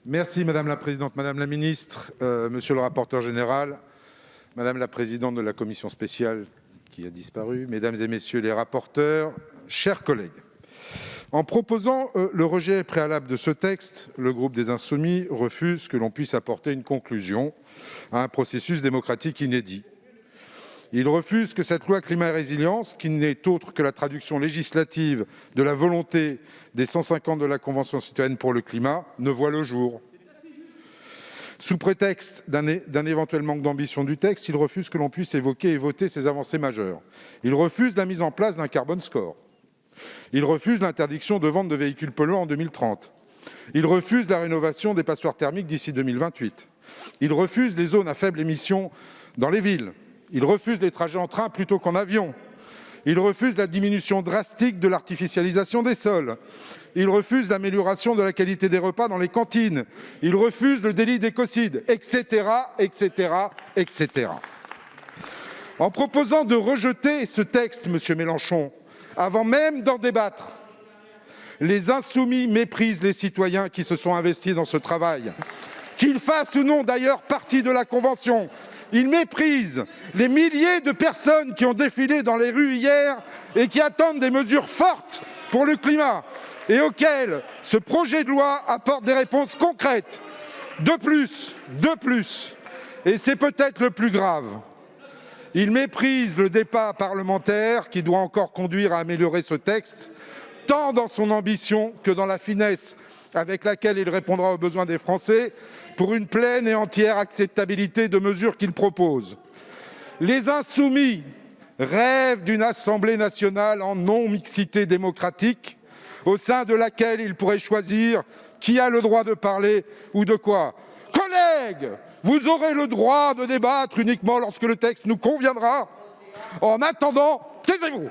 Merci Madame la Présidente, Madame la Ministre, Monsieur le rapporteur général, Madame la Présidente de la Commission spéciale qui a disparu, Mesdames et Messieurs les rapporteurs, chers collègues. En proposant le rejet préalable de ce texte, le groupe des Insoumis refuse que l'on puisse apporter une conclusion à un processus démocratique inédit. Il refuse que cette loi climat et résilience, qui n'est autre que la traduction législative de la volonté des 150 de la Convention citoyenne pour le climat, ne voit le jour. Sous prétexte d'un éventuel manque d'ambition du texte, il refuse que l'on puisse évoquer et voter ces avancées majeures. Il refuse la mise en place d'un carbone score. Il refuse l'interdiction de vente de véhicules polluants en 2030. Il refuse la rénovation des passoires thermiques d'ici 2028. Il refuse les zones à faible émission dans les villes. Il refuse les trajets en train plutôt qu'en avion. Il refuse la diminution drastique de l'artificialisation des sols. Il refuse l'amélioration de la qualité des repas dans les cantines. Il refuse le délit d'écocide, etc., etc., etc. En proposant de rejeter ce texte, Monsieur Mélenchon, avant même d'en débattre, les Insoumis méprisent les citoyens qui se sont investis dans ce travail, qu'ils fassent ou non d'ailleurs partie de la Convention. Ils méprisent les milliers de personnes qui ont défilé dans les rues hier et qui attendent des mesures fortes pour le climat et auxquelles ce projet de loi apporte des réponses concrètes. De plus, et c'est peut-être le plus grave, ils méprisent le débat parlementaire qui doit encore conduire à améliorer ce texte, tant dans son ambition que dans la finesse avec laquelle il répondra aux besoins des Français pour une pleine et entière acceptabilité de mesures qu'il propose. Les Insoumis rêvent d'une Assemblée nationale en non-mixité démocratique, au sein de laquelle ils pourraient choisir qui a le droit de parler ou de quoi. Collègues, vous aurez le droit de débattre uniquement lorsque le texte nous conviendra. En attendant, taisez-vous.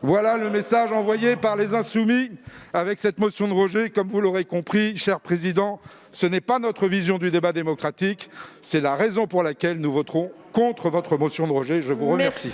Voilà le message envoyé par les Insoumis avec cette motion de rejet. Comme vous l'aurez compris, cher Président, ce n'est pas notre vision du débat démocratique. C'est la raison pour laquelle nous voterons contre votre motion de rejet. Je vous remercie.